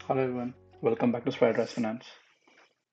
Hello everyone, welcome back to Fundrise Finance.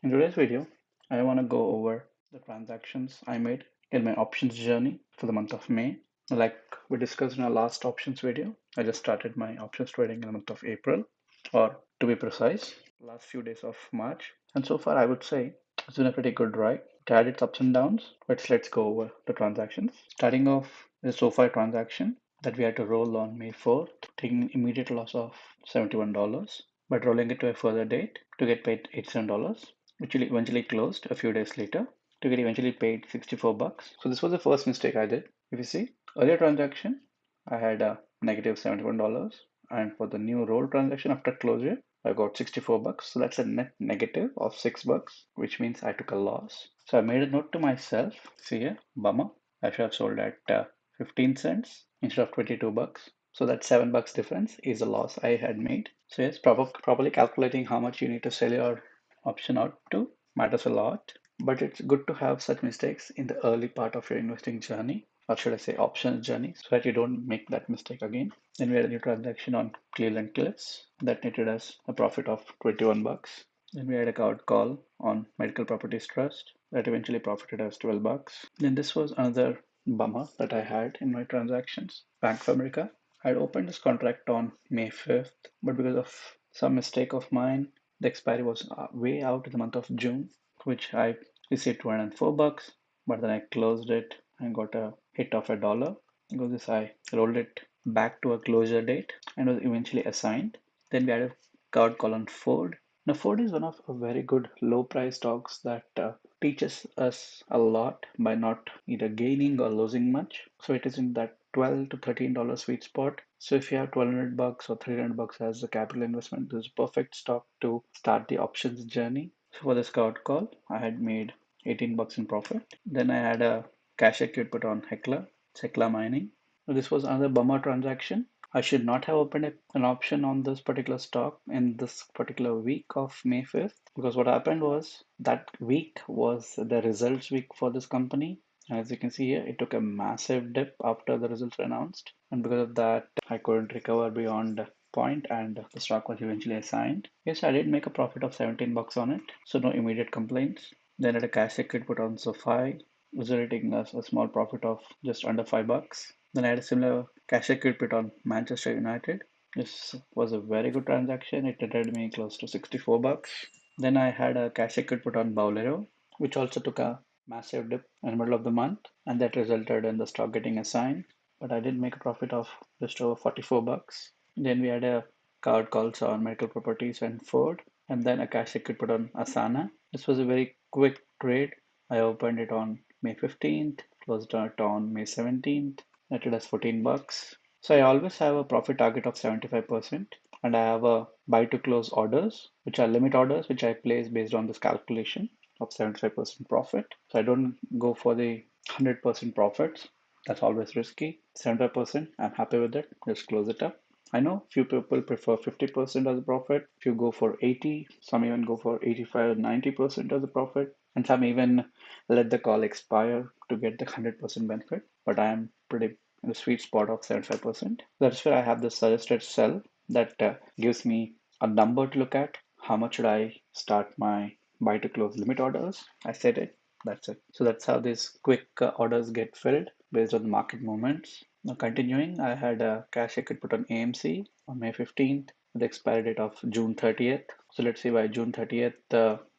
In today's video, I want to go over the transactions I made in my options journey for the month of May. Like we discussed in our last options video, I just started my options trading in the month of April, or to be precise, last few days of March. And so far, I would say it's been a pretty good ride. It had its ups and downs, but let's go over the transactions. Starting off the SoFi transaction that we had to roll on May 4th, taking an immediate loss of $71, but rolling it to a further date to get paid $87, which eventually closed a few days later to get eventually paid $64. So this was the first mistake I did. If you see, earlier transaction, I had a negative $71, and for the new roll transaction after closure, I got $64. So that's a net negative of $6, which means I took a loss. So I made a note to myself. See here, bummer. I should have sold at 15 cents instead of $22. So that $7 difference is a loss I had made. So yes, properly calculating how much you need to sell your option out to matters a lot. But it's good to have such mistakes in the early part of your investing journey, or should I say options journey, so that you don't make that mistake again. Then we had a new transaction on Cleveland Cliffs that netted us a profit of $21. Then we had a covered call on Medical Properties Trust that eventually profited us $12. Then this was another bummer that I had in my transactions. Bank of America. I had opened this contract on May 5th, but because of some mistake of mine, the expiry was way out in the month of June, which I received $204, but then I closed it and got a hit of $1 because this I rolled it back to a closure date and was eventually assigned. Then we had a covered call on Ford. Now, Ford is one of a very good low price stocks that teaches us a lot by not either gaining or losing much. So it is in that $12 to $13 sweet spot. So if you have $1,200 or $300 as a capital investment, this is a perfect stock to start the options journey. So for this covered call, I had made $18 in profit. Then I had a cash equity put on Hecla Mining. So this was another bummer transaction. I should not have opened an option on this particular stock in this particular week of May 5th, because what happened was that week was the results week for this company. As you can see here, it took a massive dip after the results were announced, and because of that, I couldn't recover beyond point and the stock was eventually assigned. Yes, I did make a profit of $17 on it, so no immediate complaints. Then at a cash equity put on SoFi, resulting us a small profit of just under $5. Then I had a similar cash equity put on Manchester United. This was a very good transaction. It netted me close to $64. Then I had a cash equity put on Bowlero, which also took a massive dip in the middle of the month, and that resulted in the stock getting assigned. But I did make a profit of just over $44. Then we had a card calls on Medical Properties and Ford, and then a cash equity put on Asana. This was a very quick trade. I opened it on May 15th, closed it on May 17th, netted as $14. So I always have a profit target of 75%, and I have a buy to close orders, which are limit orders, which I place based on this calculation of 75% profit. So I don't go for the 100% profits. That's always risky. 75%, I'm happy with it. Just close it up. I know few people prefer 50% as a profit. If you go for 80, some even go for 85 or 90% as a profit, and some even let the call expire to get the 100% benefit. But I am pretty in the sweet spot of 75%. That's where I have the suggested sell that gives me a number to look at. How much should I start my buy to close limit orders? I set it. That's it. So that's how these quick orders get filled based on market movements. Now continuing, I had a cash I could put on AMC on May 15th with the expiry date of June 30th. So let's see by June 30th,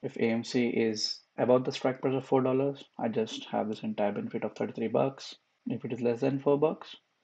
if AMC is above the strike price of $4, I just have this entire benefit of $33. If it is less than $4,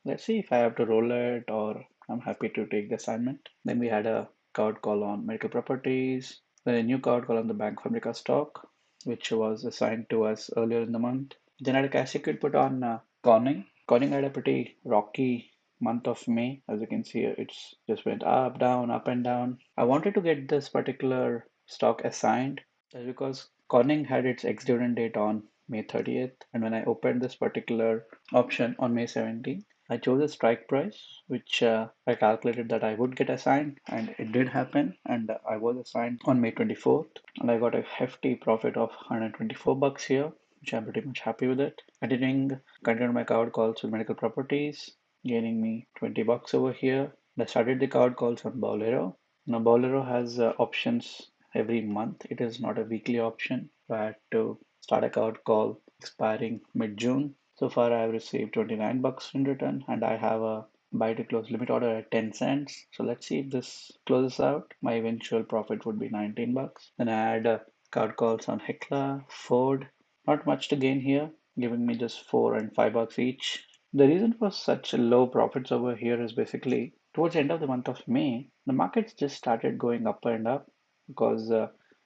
let's see if I have to roll it or I'm happy to take the assignment. Then we had a covered call on Medical Properties, then a new covered call on the Bank of America stock, which was assigned to us earlier in the month. Then I had a cash equity put on Corning. Corning had a pretty rocky month of May. As you can see, it's just went up and down. I wanted to get this particular stock assigned because Corning had its ex-dividend date on May 30th, and when I opened this particular option on May 17th, I chose a strike price, which I calculated that I would get assigned, and it did happen. And I was assigned on May 24th, and I got a hefty profit of $124 here, which I'm pretty much happy with it. Continued my covered calls with Medical Properties, gaining me $20 over here. I started the covered calls on Bolero. Now, Bolero has options every month. It is not a weekly option. I had to start a covered call expiring mid-June. So far, I have received 29 bucks in return, and I have a buy to close limit order at 10 cents. So let's see if this closes out. My eventual profit would be 19 bucks. Then I had covered calls on Hekla, Ford. Not much to gain here, giving me just 4 and 5 bucks each. The reason for such low profits over here is basically towards the end of the month of May, the markets just started going up and up because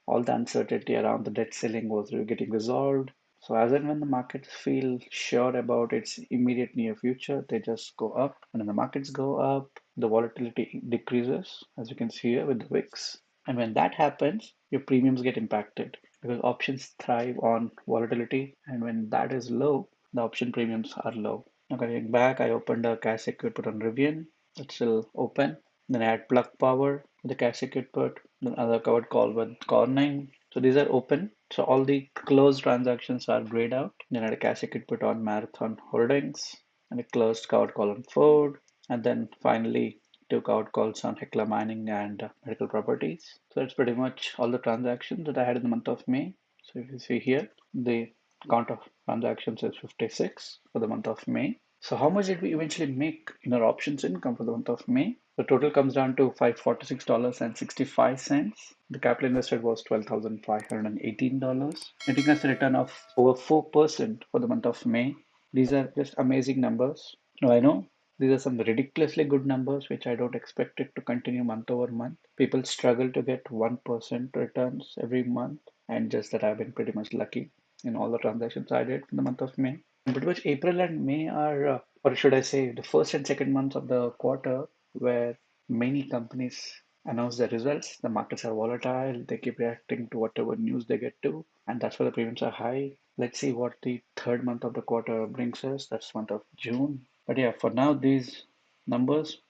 all the uncertainty around the debt ceiling was getting resolved. So as and when the markets feel sure about its immediate near future, they just go up. And when the markets go up, the volatility decreases, as you can see here with the VIX. And when that happens, your premiums get impacted because options thrive on volatility. And when that is low, the option premiums are low. Now coming back, I opened a cash secured put on Rivian. It's still open. Then I add plug power with the cash secured put. Then other covered call with Corning. So these are open. So all the closed transactions are grayed out. Then I had a cash secured put on Marathon Holdings and a closed covered call on Ford. And then finally took out calls on Hekla Mining and Medical Properties. So that's pretty much all the transactions that I had in the month of May. So if you see here, the count of transactions is 56 for the month of May. So how much did we eventually make in our options income for the month of May? The total comes down to $546.65. The capital invested was $12,518, netting us a return of over 4% for the month of May. These are just amazing numbers. Now I know these are some ridiculously good numbers which I don't expect it to continue month over month. People struggle to get 1% returns every month, and just that I've been pretty much lucky in all the transactions I did in the month of May. And pretty much April and May are, or should I say, the first and second months of the quarter where many companies announce their results. The markets are volatile, they keep reacting to whatever news they get to, and that's why the premiums are high. Let's see what the third month of the quarter brings us. That's month of June. But yeah, for now, these numbers,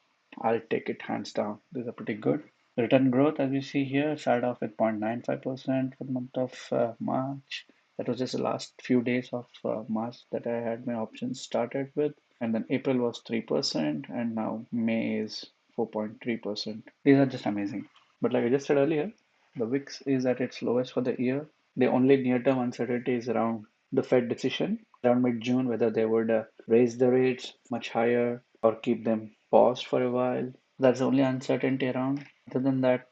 I'll take it hands down. These are pretty good. Return growth, as you see here, started off at 0.95% for the month of March. That was just the last few days of March that I had my options started with. And then April was 3%, and now May is 4.3%. These are just amazing. But like I just said earlier, the VIX is at its lowest for the year. The only near-term uncertainty is around the Fed decision around mid-June, whether they would raise the rates much higher or keep them paused for a while. That's the only uncertainty around. Other than that,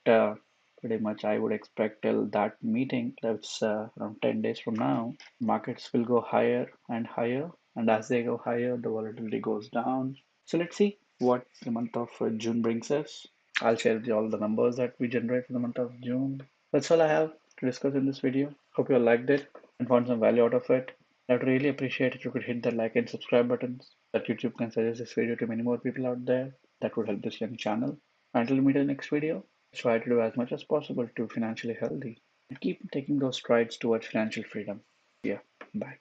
pretty much I would expect till that meeting, that's around 10 days from now, markets will go higher and higher. And as they go higher, the volatility goes down. So let's see what the month of June brings us. I'll share with you all the numbers that we generate for the month of June. That's all I have to discuss in this video. Hope you all liked it and found some value out of it. I'd really appreciate if you could hit the like and subscribe buttons so that YouTube can suggest this video to many more people out there. That would help this young channel. Until we meet in the next video, try to do as much as possible to financially healthy and keep taking those strides towards financial freedom. Yeah, bye.